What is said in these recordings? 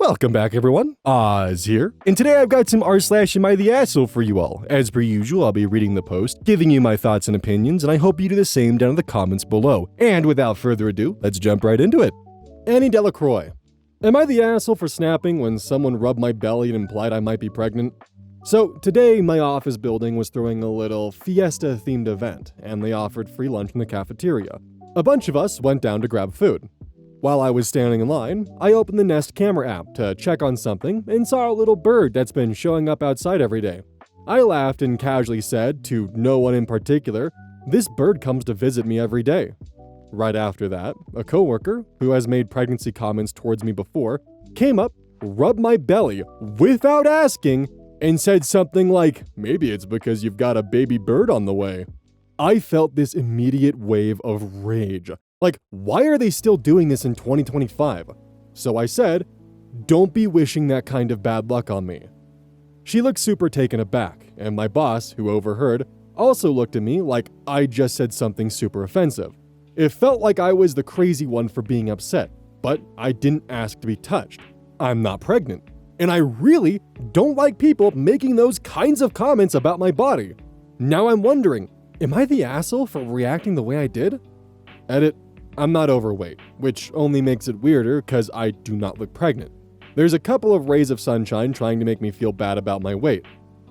Welcome back, everyone. Oz here, and today I've got some r/am I the asshole for you all. As per usual, I'll be reading the post, giving you my thoughts and opinions, and I hope you do the same down in the comments below. And without further ado, let's jump right into it. Annie Delacroix. Am I the asshole for snapping when someone rubbed my belly and implied I might be pregnant? So today, my office building was throwing a little fiesta-themed event, and they offered free lunch in the cafeteria. A bunch of us went down to grab food. While I was standing in line, I opened the Nest camera app to check on something and saw a little bird that's been showing up outside every day. I laughed and casually said, to no one in particular, "This bird comes to visit me every day." Right after that, a coworker, who has made pregnancy comments towards me before, came up, rubbed my belly without asking, and said something like, "Maybe it's because you've got a baby bird on the way." I felt this immediate wave of rage. Like, why are they still doing this in 2025? So I said, "Don't be wishing that kind of bad luck on me." She looked super taken aback, and my boss, who overheard, also looked at me like I just said something super offensive. It felt like I was the crazy one for being upset, but I didn't ask to be touched. I'm not pregnant, and I really don't like people making those kinds of comments about my body. Now I'm wondering, am I the asshole for reacting the way I did? Edit. I'm not overweight, which only makes it weirder because I do not look pregnant. There's a couple of rays of sunshine trying to make me feel bad about my weight.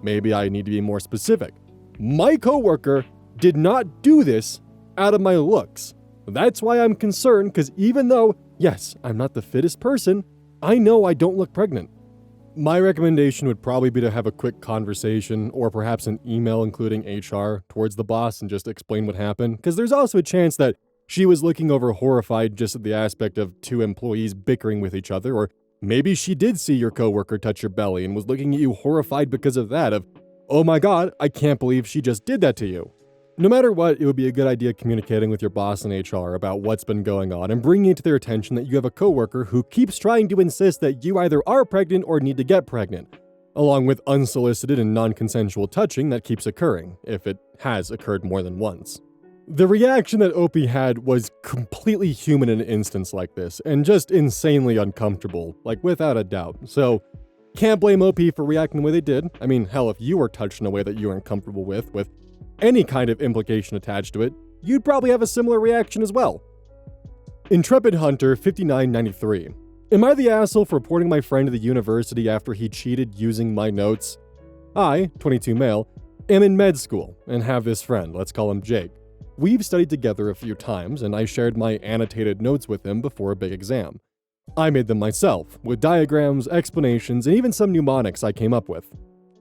Maybe I need to be more specific. My coworker did not do this out of my looks. That's why I'm concerned, because even though, yes, I'm not the fittest person, I know I don't look pregnant. My recommendation would probably be to have a quick conversation or perhaps an email including HR towards the boss and just explain what happened, because there's also a chance that she was looking over horrified just at the aspect of two employees bickering with each other, or maybe she did see your coworker touch your belly and was looking at you horrified because of that, of, "Oh my god, I can't believe she just did that to you." No matter what, it would be a good idea communicating with your boss in HR about what's been going on and bringing it to their attention that you have a coworker who keeps trying to insist that you either are pregnant or need to get pregnant, along with unsolicited and non-consensual touching that keeps occurring, if it has occurred more than once. The reaction that Opie had was completely human in an instance like this, and just insanely uncomfortable, like without a doubt. So, can't blame Opie for reacting the way they did. I mean, hell, if you were touched in a way that you weren't comfortable with any kind of implication attached to it, you'd probably have a similar reaction as well. Intrepid Hunter 5993. Am I the asshole for reporting my friend to the university after he cheated using my notes? I, 22 male, am in med school and have this friend, let's call him Jake. We've studied together a few times, and I shared my annotated notes with him before a big exam. I made them myself, with diagrams, explanations, and even some mnemonics I came up with.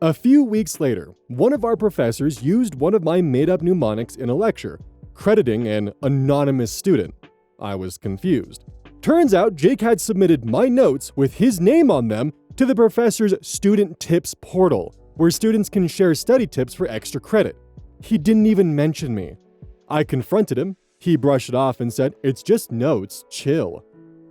A few weeks later, one of our professors used one of my made-up mnemonics in a lecture, crediting an anonymous student. I was confused. Turns out Jake had submitted my notes with his name on them to the professor's student tips portal, where students can share study tips for extra credit. He didn't even mention me. I confronted him, he brushed it off and said, "It's just notes, chill."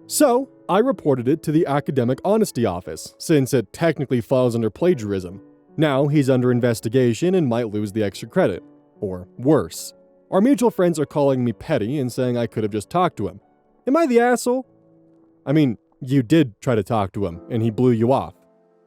So, I reported it to the Academic Honesty Office, since it technically falls under plagiarism. Now he's under investigation and might lose the extra credit. Or worse. Our mutual friends are calling me petty and saying I could have just talked to him. Am I the asshole? I mean, you did try to talk to him, and he blew you off.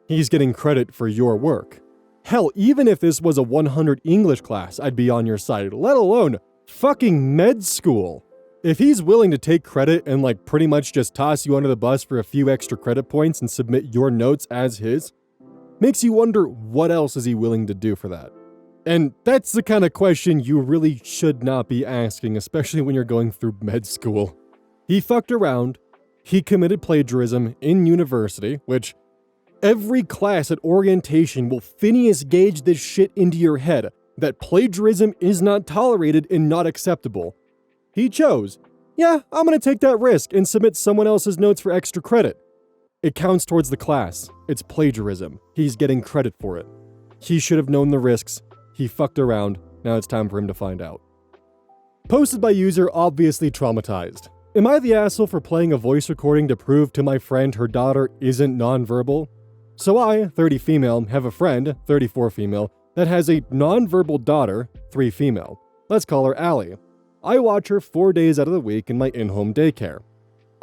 He's getting credit for your work. Hell, even if this was a 100 English class, I'd be on your side, let alone fucking med school. If he's willing to take credit and pretty much just toss you under the bus for a few extra credit points and submit your notes as his, makes you wonder what else is he willing to do for that. And that's the kind of question you really should not be asking, especially when you're going through med school. He fucked around, he committed plagiarism in university, which every class at orientation will Phineas Gage this shit into your head, that plagiarism is not tolerated and not acceptable. He chose, yeah, I'm gonna take that risk and submit someone else's notes for extra credit. It counts towards the class. It's plagiarism. He's getting credit for it. He should have known the risks. He fucked around. Now it's time for him to find out. Posted by user obviously traumatized. Am I the asshole for playing a voice recording to prove to my friend her daughter isn't nonverbal? So I, 30 female, have a friend, 34 female, that has a nonverbal daughter, 3 female. Let's call her Allie. I watch her 4 days out of the week in my in-home daycare.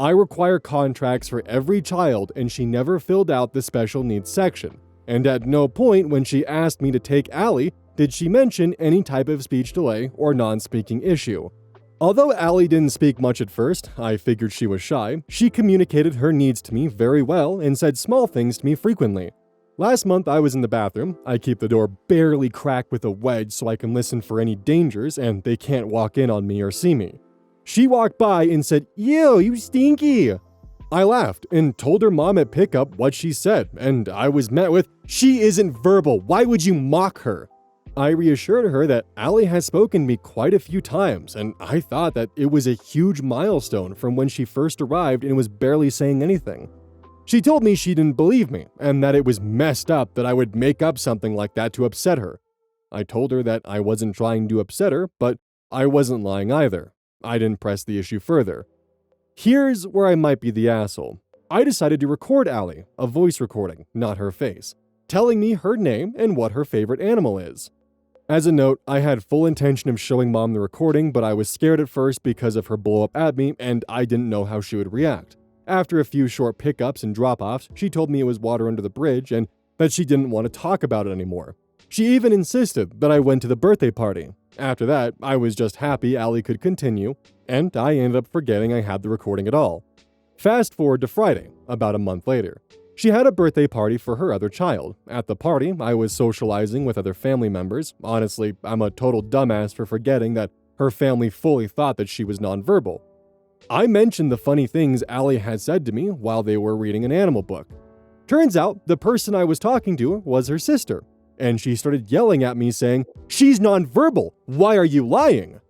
I require contracts for every child and she never filled out the special needs section. And at no point when she asked me to take Allie did she mention any type of speech delay or non-speaking issue. Although Allie didn't speak much at first, I figured she was shy, she communicated her needs to me very well and said small things to me frequently. Last month I was in the bathroom. I keep the door barely cracked with a wedge so I can listen for any dangers and they can't walk in on me or see me. She walked by and said, "Ew, you stinky." I laughed and told her mom at pickup what she said, and I was met with, "She isn't verbal, why would you mock her?" I reassured her that Allie has spoken to me quite a few times, and I thought that it was a huge milestone from when she first arrived and was barely saying anything. She told me she didn't believe me, and that it was messed up that I would make up something like that to upset her. I told her that I wasn't trying to upset her, but I wasn't lying either. I didn't press the issue further. Here's where I might be the asshole. I decided to record Allie, a voice recording, not her face, telling me her name and what her favorite animal is. As a note, I had full intention of showing mom the recording, but I was scared at first because of her blow up at me and I didn't know how she would react. After a few short pickups and drop-offs, she told me it was water under the bridge and that she didn't want to talk about it anymore. She even insisted that I went to the birthday party. After that, I was just happy Allie could continue, and I ended up forgetting I had the recording at all. Fast forward to Friday, about a month later. She had a birthday party for her other child. At the party, I was socializing with other family members. Honestly, I'm a total dumbass for forgetting that her family fully thought that she was nonverbal. I mentioned the funny things Allie had said to me while they were reading an animal book. Turns out, the person I was talking to was her sister, and she started yelling at me saying, "She's nonverbal! Why are you lying?"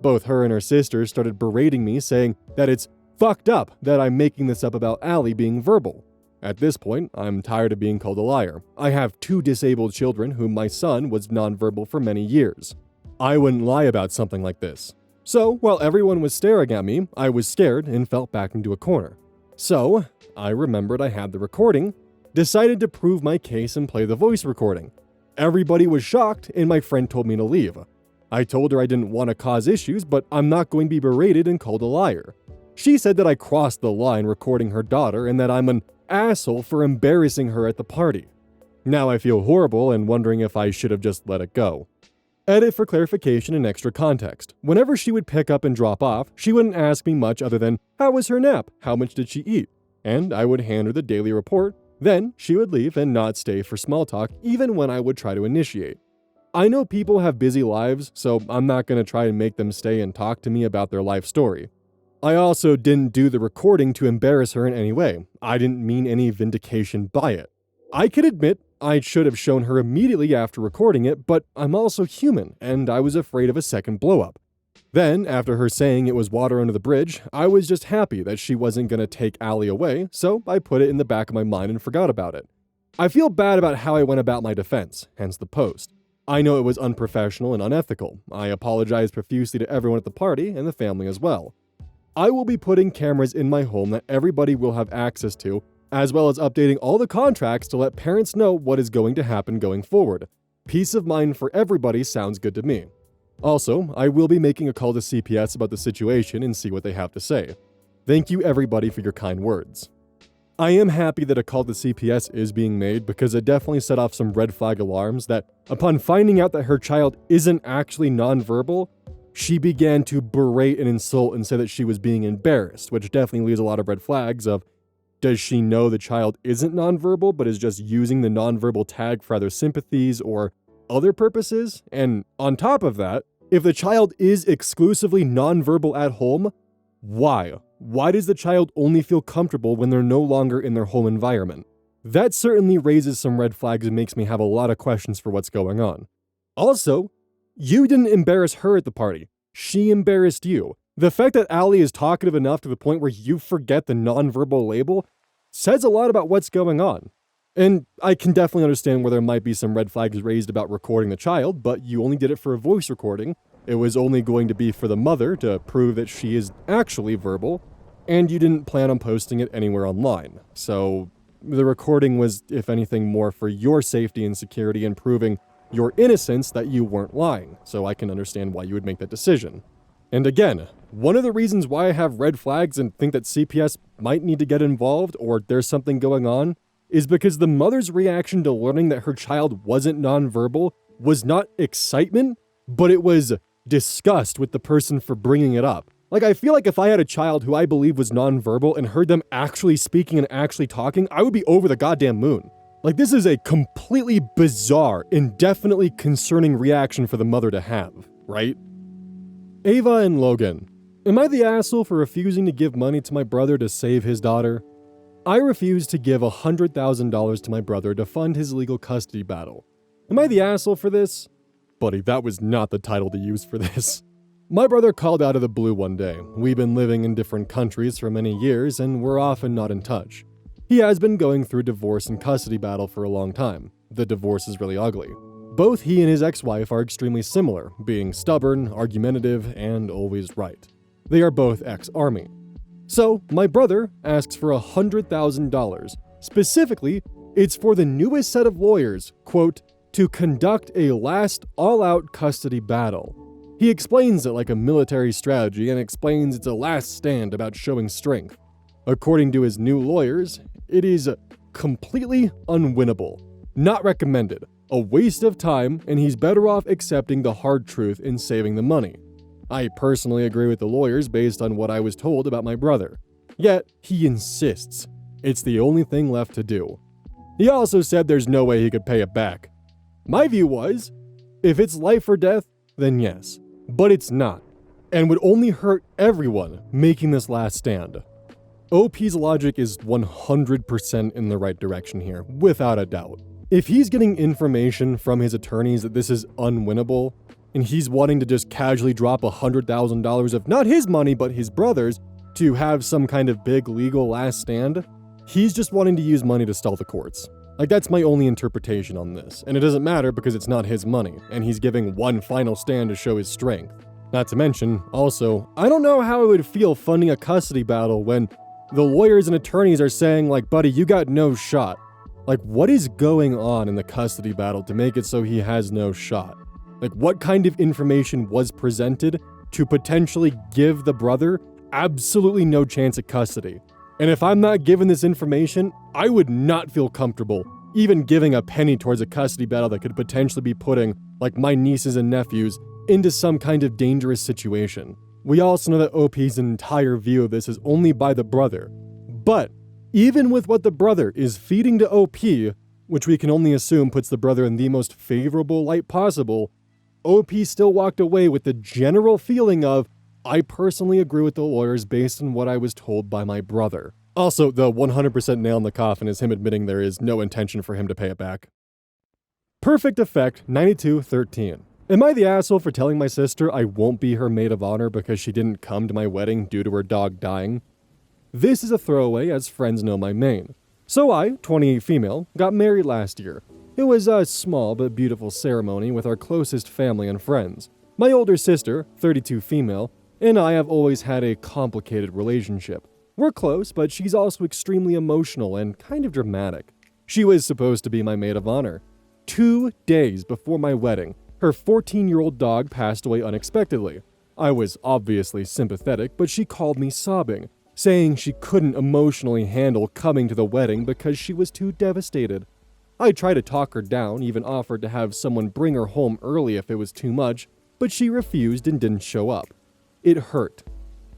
Both her and her sister started berating me saying that it's fucked up that I'm making this up about Allie being verbal. At this point, I'm tired of being called a liar. I have 2 disabled children whom my son was nonverbal for many years. I wouldn't lie about something like this. So, while everyone was staring at me, I was scared and fell back into a corner. So, I remembered I had the recording, decided to prove my case and play the voice recording. Everybody was shocked and my friend told me to leave. I told her I didn't want to cause issues, but I'm not going to be berated and called a liar. She said that I crossed the line recording her daughter and that I'm an asshole for embarrassing her at the party. Now I feel horrible and wondering if I should have just let it go. Edit for clarification and extra context. Whenever she would pick up and drop off, she wouldn't ask me much other than, "How was her nap? How much did she eat?" And I would hand her the daily report. Then she would leave and not stay for small talk even when I would try to initiate. I know people have busy lives, so I'm not going to try and make them stay and talk to me about their life story. I also didn't do the recording to embarrass her in any way. I didn't mean any vindication by it. I can admit I should have shown her immediately after recording it, but I'm also human, and I was afraid of a second blow-up. Then, after her saying it was water under the bridge, I was just happy that she wasn't going to take Allie away, so I put it in the back of my mind and forgot about it. I feel bad about how I went about my defense, hence the post. I know it was unprofessional and unethical. I apologize profusely to everyone at the party and the family as well. I will be putting cameras in my home that everybody will have access to, as well as updating all the contracts to let parents know what is going to happen going forward. Peace of mind for everybody sounds good to me. Also, I will be making a call to CPS about the situation and see what they have to say. Thank you everybody for your kind words. I am happy that a call to CPS is being made because it definitely set off some red flag alarms that, upon finding out that her child isn't actually nonverbal, she began to berate and insult and say that she was being embarrassed, which definitely leaves a lot of red flags of, does she know the child isn't nonverbal but is just using the nonverbal tag for either sympathies or other purposes? And on top of that, if the child is exclusively nonverbal at home, why? Why does the child only feel comfortable when they're no longer in their home environment? That certainly raises some red flags and makes me have a lot of questions for what's going on. Also, you didn't embarrass her at the party. She embarrassed you. The fact that Allie is talkative enough to the point where you forget the nonverbal label says a lot about what's going on. And I can definitely understand where there might be some red flags raised about recording the child, but you only did it for a voice recording. It was only going to be for the mother to prove that she is actually verbal, and you didn't plan on posting it anywhere online. So the recording was, if anything, more for your safety and security and proving your innocence that you weren't lying, so I can understand why you would make that decision. And again, One of the reasons why I have red flags and think that CPS might need to get involved or there's something going on is because the mother's reaction to learning that her child wasn't nonverbal was not excitement, but it was disgust with the person for bringing it up. Like, I feel like if I had a child who I believe was nonverbal and heard them actually speaking and actually talking, I would be over the goddamn moon. Like, this is a completely bizarre and definitely concerning reaction for the mother to have, right? Ava and Logan. Am I the asshole for refusing to give money to my brother to save his daughter? I refused to give $100,000 to my brother to fund his legal custody battle. Am I the asshole for this? Buddy, that was not the title to use for this. My brother called out of the blue one day. We've been living in different countries for many years and we're often not in touch. He has been going through divorce and custody battle for a long time. The divorce is really ugly. Both he and his ex-wife are extremely similar, being stubborn, argumentative, and always right. They are both ex-army. So, my brother asks for $100,000. Specifically, it's for the newest set of lawyers, quote, to conduct a last all-out custody battle. He explains it like a military strategy and explains it's a last stand about showing strength. According to his new lawyers, it is completely unwinnable, not recommended, a waste of time, and he's better off accepting the hard truth and saving the money. I personally agree with the lawyers based on what I was told about my brother. Yet, he insists. It's the only thing left to do. He also said there's no way he could pay it back. My view was, if it's life or death, then yes. But it's not, and would only hurt everyone making this last stand. OP's logic is 100% in the right direction here, without a doubt. If he's getting information from his attorneys that this is unwinnable, and he's wanting to just casually drop $100,000 of not his money but his brother's to have some kind of big legal last stand, he's just wanting to use money to stall the courts. Like, that's my only interpretation on this, and it doesn't matter because it's not his money, and he's giving one final stand to show his strength. Not to mention, also, I don't know how it would feel funding a custody battle when the lawyers and attorneys are saying, like, buddy, you got no shot. Like, what is going on in the custody battle to make it so he has no shot? Like, what kind of information was presented to potentially give the brother absolutely no chance at custody? And if I'm not given this information, I would not feel comfortable even giving a penny towards a custody battle that could potentially be putting, like, my nieces and nephews into some kind of dangerous situation. We also know that OP's entire view of this is only by the brother. But even with what the brother is feeding to OP, which we can only assume puts the brother in the most favorable light possible, OP still walked away with the general feeling of, I personally agree with the lawyers based on what I was told by my brother. Also, the 100% nail in the coffin is him admitting there is no intention for him to pay it back. Perfect Effect 9213. Am I the asshole for telling my sister I won't be her maid of honor because she didn't come to my wedding due to her dog dying? This is a throwaway as friends know my main. So I, 28 female, got married last year. It was a small but beautiful ceremony with our closest family and friends. My older sister, 32 female, and I have always had a complicated relationship. We're close, but she's also extremely emotional and kind of dramatic. She was supposed to be my maid of honor. 2 days before my wedding, her 14-year-old dog passed away unexpectedly. I was obviously sympathetic, but she called me sobbing, saying she couldn't emotionally handle coming to the wedding because she was too devastated. I tried to talk her down, even offered to have someone bring her home early if it was too much, but she refused and didn't show up. It hurt.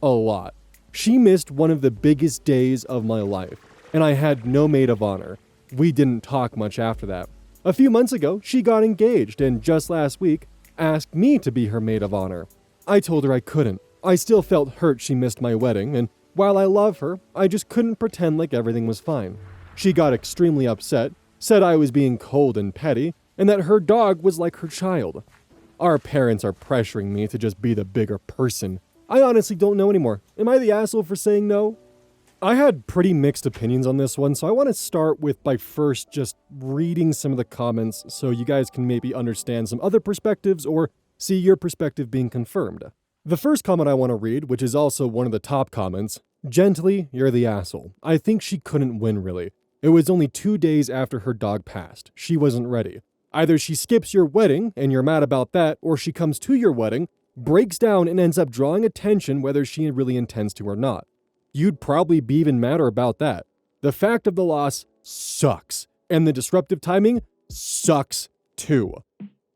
A lot. She missed one of the biggest days of my life, and I had no maid of honor. We didn't talk much after that. A few months ago, she got engaged, and just last week, asked me to be her maid of honor. I told her I couldn't. I still felt hurt she missed my wedding, and while I love her, I just couldn't pretend like everything was fine. She got extremely upset, said I was being cold and petty, and that her dog was like her child. Our parents are pressuring me to just be the bigger person. I honestly don't know anymore. Am I the asshole for saying no? I had pretty mixed opinions on this one, so I want to start with by first just reading some of the comments so you guys can maybe understand some other perspectives or see your perspective being confirmed. The first comment I want to read, which is also one of the top comments, gently, you're the asshole. I think she couldn't win really. It was only 2 days after her dog passed. She wasn't ready. Either she skips your wedding and you're mad about that, or she comes to your wedding breaks down and ends up drawing attention whether she really intends to or not. You'd probably be even madder about that. The fact of the loss sucks, and the disruptive timing sucks too.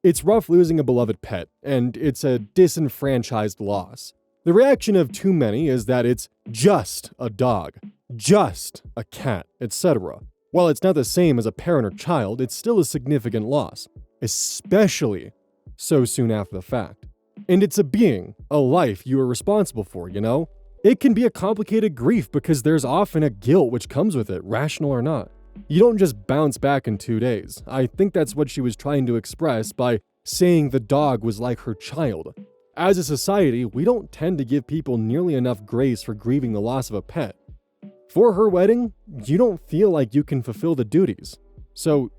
It's rough losing a beloved pet, and it's a disenfranchised loss. The reaction of too many is that it's just a dog, just a cat, etc. While it's not the same as a parent or child, it's still a significant loss, especially so soon after the fact. And it's a being, a life you are responsible for, you know? It can be a complicated grief because there's often a guilt which comes with it, rational or not. You don't just bounce back in 2 days. I think that's what she was trying to express by saying the dog was like her child. As a society, we don't tend to give people nearly enough grace for grieving the loss of a pet. For her wedding, you don't feel like you can fulfill the duties. So,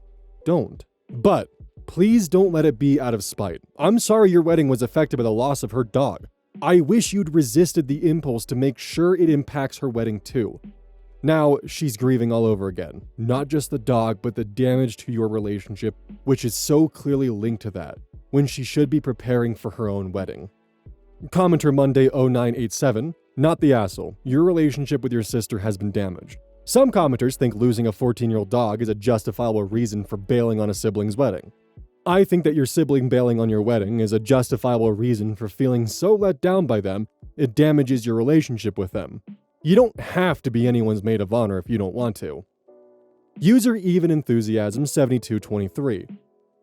don't. But, please don't let it be out of spite. I'm sorry your wedding was affected by the loss of her dog. I wish you'd resisted the impulse to make sure it impacts her wedding too. Now, she's grieving all over again. Not just the dog, but the damage to your relationship, which is so clearly linked to that, when she should be preparing for her own wedding. Commenter Monday 0987, not the asshole. Your relationship with your sister has been damaged. Some commenters think losing a 14-year-old dog is a justifiable reason for bailing on a sibling's wedding. I think that your sibling bailing on your wedding is a justifiable reason for feeling so let down by them, it damages your relationship with them. You don't have to be anyone's maid of honor if you don't want to. User Even Enthusiasm 7223.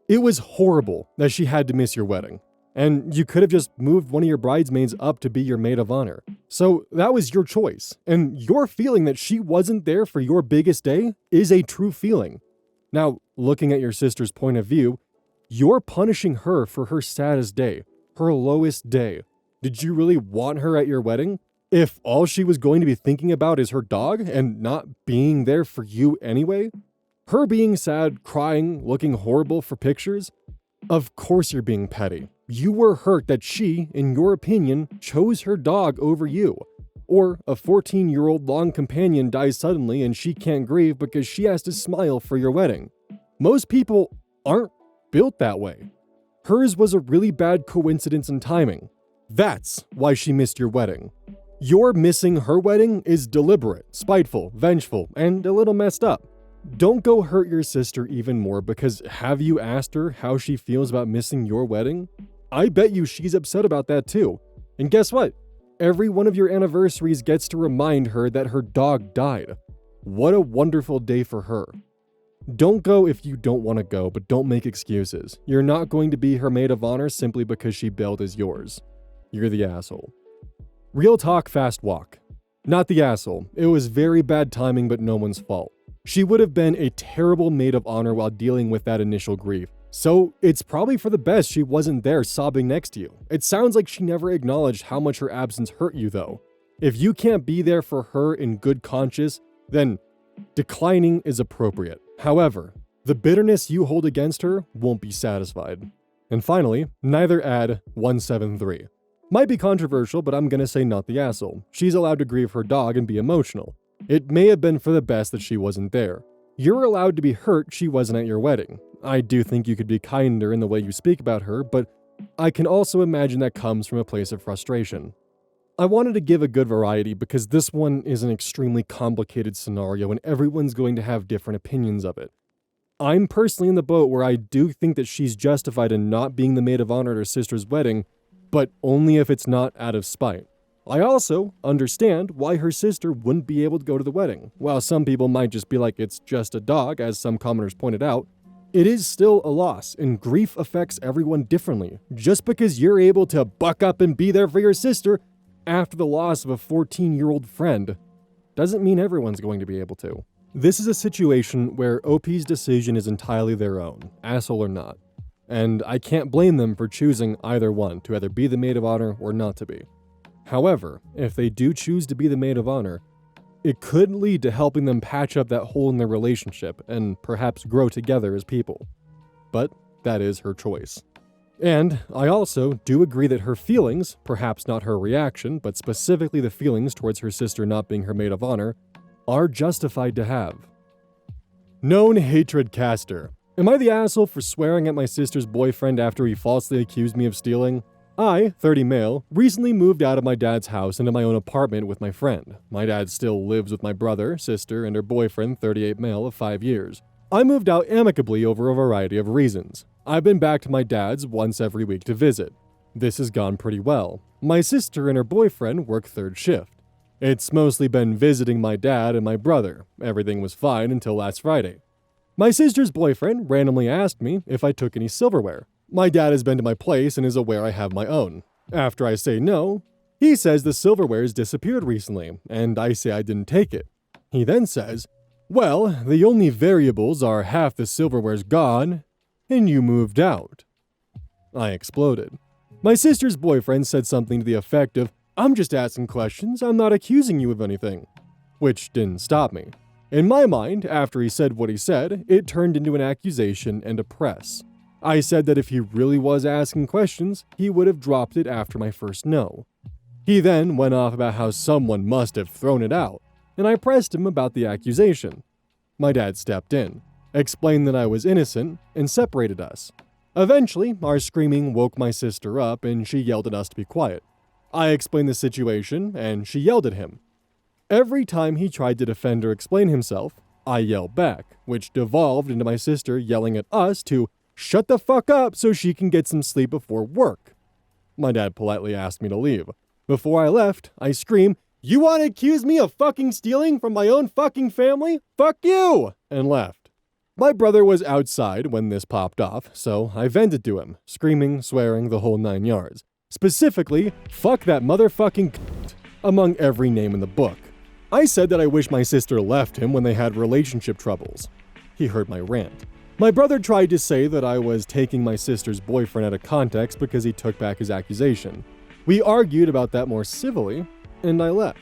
It was horrible that she had to miss your wedding, and you could have just moved one of your bridesmaids up to be your maid of honor. So that was your choice, and your feeling that she wasn't there for your biggest day is a true feeling. Now, looking at your sister's point of view, you're punishing her for her saddest day, her lowest day. Did you really want her at your wedding? If all she was going to be thinking about is her dog and not being there for you anyway? Her being sad, crying, looking horrible for pictures? Of course you're being petty. You were hurt that she, in your opinion, chose her dog over you. Or a 14-year-old long companion dies suddenly and she can't grieve because she has to smile for your wedding. Most people aren't built that way. Hers was a really bad coincidence in timing. That's why she missed your wedding. Your missing her wedding is deliberate, spiteful, vengeful, and a little messed up. Don't go hurt your sister even more because have you asked her how she feels about missing your wedding? I bet you she's upset about that too. And guess what? Every one of your anniversaries gets to remind her that her dog died. What a wonderful day for her. Don't go if you don't want to go, but don't make excuses. You're not going to be her maid of honor simply because she bailed as yours. You're the asshole. Real talk, fast walk. Not the asshole. It was very bad timing, but no one's fault. She would have been a terrible maid of honor while dealing with that initial grief. So it's probably for the best she wasn't there sobbing next to you. It sounds like she never acknowledged how much her absence hurt you though. If you can't be there for her in good conscience, then declining is appropriate. However, the bitterness you hold against her won't be satisfied. And finally, neither ad 173. Might be controversial, but I'm gonna say not the asshole. She's allowed to grieve her dog and be emotional. It may have been for the best that she wasn't there. You're allowed to be hurt she wasn't at your wedding. I do think you could be kinder in the way you speak about her, but I can also imagine that comes from a place of frustration. I wanted to give a good variety because this one is an extremely complicated scenario and everyone's going to have different opinions of it. I'm personally in the boat where I do think that she's justified in not being the maid of honor at her sister's wedding, but only if it's not out of spite. I also understand why her sister wouldn't be able to go to the wedding. While some people might just be like, it's just a dog, as some commenters pointed out, it is still a loss, and grief affects everyone differently. Just because you're able to buck up and be there for your sister after the loss of a 14-year-old friend doesn't mean everyone's going to be able to. This is a situation where OP's decision is entirely their own, asshole or not. And I can't blame them for choosing either one, to either be the maid of honor or not to be. However, if they do choose to be the maid of honor, it could lead to helping them patch up that hole in their relationship and perhaps grow together as people. But that is her choice. And I also do agree that her feelings, perhaps not her reaction, but specifically the feelings towards her sister not being her maid of honor, are justified to have. Known hatred caster. Am I the asshole for swearing at my sister's boyfriend after he falsely accused me of stealing? I, 30 male, recently moved out of my dad's house into my own apartment with my friend. My dad still lives with my brother, sister, and her boyfriend, 38 male, of 5 years. I moved out amicably over a variety of reasons. I've been back to my dad's once every week to visit. This has gone pretty well. My sister and her boyfriend work third shift. It's mostly been visiting my dad and my brother. Everything was fine until last Friday. My sister's boyfriend randomly asked me if I took any silverware. My dad has been to my place and is aware I have my own. After I say no, he says the silverware's disappeared recently, and I say I didn't take it. He then says, well, the only variables are half the silverware's gone, and you moved out. I exploded. My sister's boyfriend said something to the effect of, I'm just asking questions, I'm not accusing you of anything. Which didn't stop me. In my mind, after he said what he said, it turned into an accusation and a press. I said that if he really was asking questions, he would have dropped it after my first no. He then went off about how someone must have thrown it out, and I pressed him about the accusation. My dad stepped in, explained that I was innocent, and separated us. Eventually, our screaming woke my sister up and she yelled at us to be quiet. I explained the situation and she yelled at him. Every time he tried to defend or explain himself, I yelled back, which devolved into my sister yelling at us to shut the fuck up so she can get some sleep before work. My dad politely asked me to leave. Before I left, I screamed, "You want to accuse me of fucking stealing from my own fucking family? Fuck you!" and left. My brother was outside when this popped off, so I vented to him, screaming, swearing, the whole 9 yards. Specifically, fuck that motherfucking cunt, among every name in the book. I said that I wish my sister left him when they had relationship troubles. He heard my rant. My brother tried to say that I was taking my sister's boyfriend out of context because he took back his accusation. We argued about that more civilly, and I left.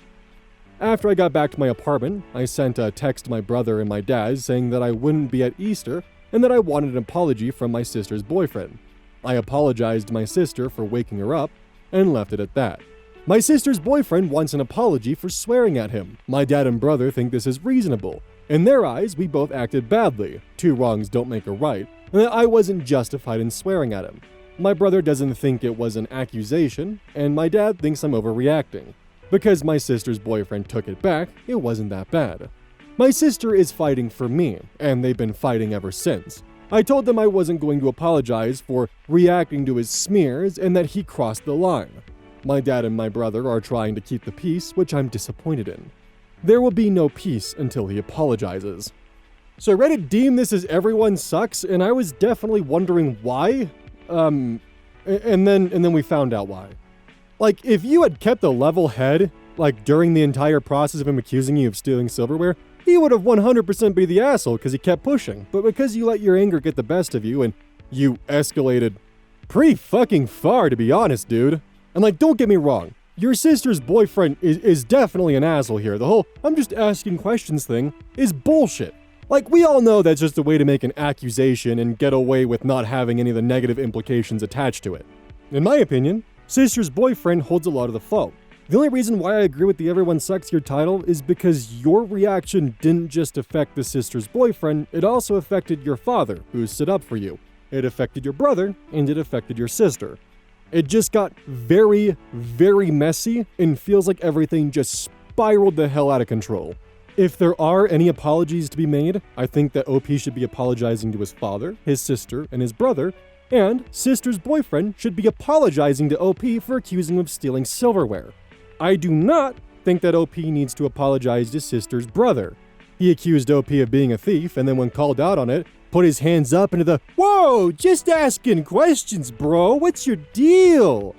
After I got back to my apartment, I sent a text to my brother and my dad saying that I wouldn't be at Easter and that I wanted an apology from my sister's boyfriend. I apologized to my sister for waking her up and left it at that. My sister's boyfriend wants an apology for swearing at him. My dad and brother think this is reasonable. In their eyes, we both acted badly. 2 wrongs don't make a right, and that I wasn't justified in swearing at him. My brother doesn't think it was an accusation, and my dad thinks I'm overreacting. Because my sister's boyfriend took it back, it wasn't that bad. My sister is fighting for me, and they've been fighting ever since. I told them I wasn't going to apologize for reacting to his smears and that he crossed the line. My dad and my brother are trying to keep the peace, which I'm disappointed in. There will be no peace until he apologizes. So Reddit deemed this as everyone sucks, and I was definitely wondering why. And then we found out why. Like, if you had kept a level head, like during the entire process of him accusing you of stealing silverware, he would have 100% be the asshole because he kept pushing. But because you let your anger get the best of you and you escalated pretty fucking far, to be honest, dude. And like, don't get me wrong. Your sister's boyfriend is definitely an asshole here. The whole "I'm just asking questions" thing is bullshit. Like, we all know that's just a way to make an accusation and get away with not having any of the negative implications attached to it. In my opinion, sister's boyfriend holds a lot of the fault. The only reason why I agree with the "everyone sucks here" title is because your reaction didn't just affect the sister's boyfriend, it also affected your father, who stood up for you. It affected your brother, and it affected your sister. It just got very, very messy and feels like everything just spiraled the hell out of control. If there are any apologies to be made, I think that OP should be apologizing to his father, his sister, and his brother, and sister's boyfriend should be apologizing to OP for accusing him of stealing silverware. I do not think that OP needs to apologize to sister's brother. He accused OP of being a thief, and then when called out on it, put his hands up into the, "Whoa, just asking questions, bro, what's your deal?"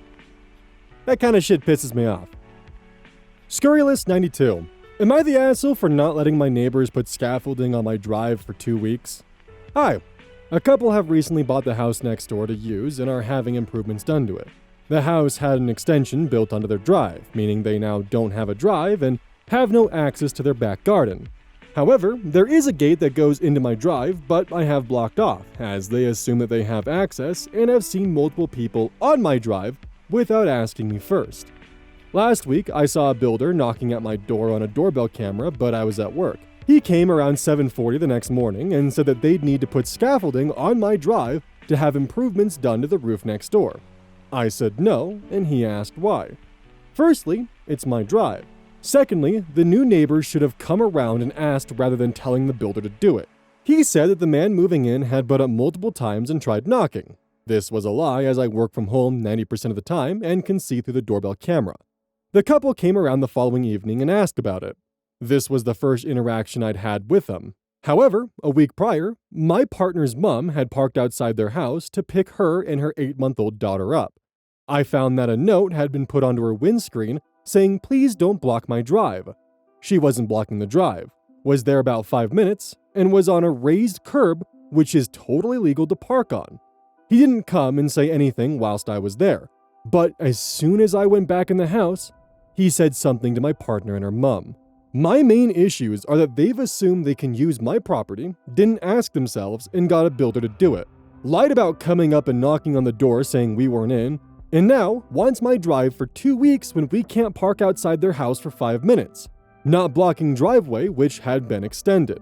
That kind of shit pisses me off. Scurrilous 92. Am I the asshole for not letting my neighbors put scaffolding on my drive for 2 weeks? Hi. A couple have recently bought the house next door to use and are having improvements done to it. The house had an extension built onto their drive, meaning they now don't have a drive and have no access to their back garden. However, there is a gate that goes into my drive, but I have blocked off, as they assume that they have access and have seen multiple people on my drive without asking me first. Last week, I saw a builder knocking at my door on a doorbell camera, but I was at work. He came around 7:40 the next morning and said that they'd need to put scaffolding on my drive to have improvements done to the roof next door. I said no, and he asked why. Firstly, it's my drive. Secondly, the new neighbors should have come around and asked rather than telling the builder to do it. He said that the man moving in had butt up multiple times and tried knocking. This was a lie, as I work from home 90% of the time and can see through the doorbell camera. The couple came around the following evening and asked about it. This was the first interaction I'd had with them. However, a week prior, my partner's mom had parked outside their house to pick her and her 8-month-old daughter up. I found that a note had been put onto her windscreen saying, "Please don't block my drive." She wasn't blocking the drive, was there about 5 minutes, and was on a raised curb, which is totally legal to park on. He didn't come and say anything whilst I was there, but as soon as I went back in the house, he said something to my partner and her mom. My main issues are that they've assumed they can use my property, didn't ask themselves, and got a builder to do it. Lied about coming up and knocking on the door saying we weren't in, and now wants my drive for 2 weeks when we can't park outside their house for 5 minutes. Not blocking driveway, which had been extended.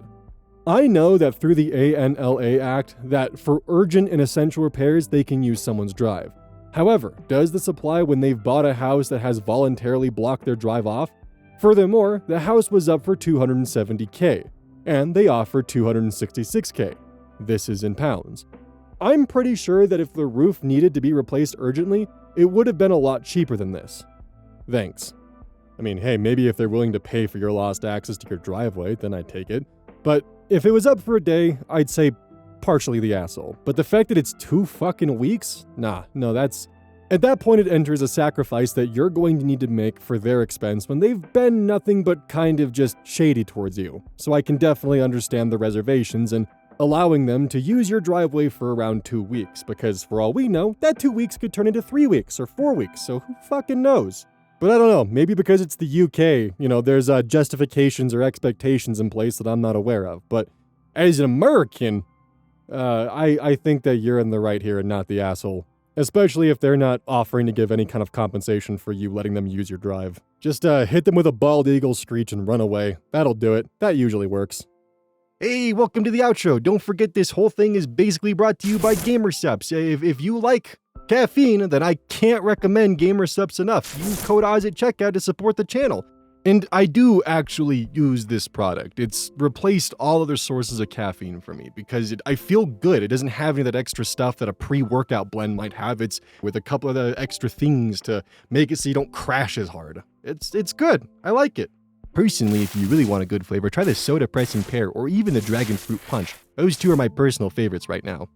I know that through the ANLA Act that for urgent and essential repairs they can use someone's drive. However, does this apply when they've bought a house that has voluntarily blocked their drive off? Furthermore, the house was up for $270K, and they offered $266K. This is in pounds. I'm pretty sure that if the roof needed to be replaced urgently, it would have been a lot cheaper than this. Thanks. I mean, hey, maybe if they're willing to pay for your lost access to your driveway, then I'd take it. But if it was up for a day, I'd say partially the asshole. But the fact that it's 2 fucking weeks? No, that's... At that point, it enters a sacrifice that you're going to need to make for their expense when they've been nothing but kind of just shady towards you. So I can definitely understand the reservations and allowing them to use your driveway for around 2 weeks, because for all we know, that 2 weeks could turn into 3 weeks or 4 weeks, so who fucking knows? But I don't know, maybe because it's the UK, there's justifications or expectations in place that I'm not aware of. But as an American, I think that you're in the right here and not the asshole. Especially if they're not offering to give any kind of compensation for you letting them use your drive. Just hit them with a bald eagle screech and run away. That'll do it. That usually works. Hey, welcome to the outro. Don't forget this whole thing is basically brought to you by GamerSupps. If you like caffeine, then I can't recommend GamerSupps enough. Use code Oz at checkout to support the channel. And I do actually use this product. It's replaced all other sources of caffeine for me because I feel good. It doesn't have any of that extra stuff that a pre-workout blend might have. It's with a couple of the extra things to make it so you don't crash as hard. It's good. I like it. Personally, if you really want a good flavor, try the Soda Pressing Pear or even the Dragon Fruit Punch. Those two are my personal favorites right now.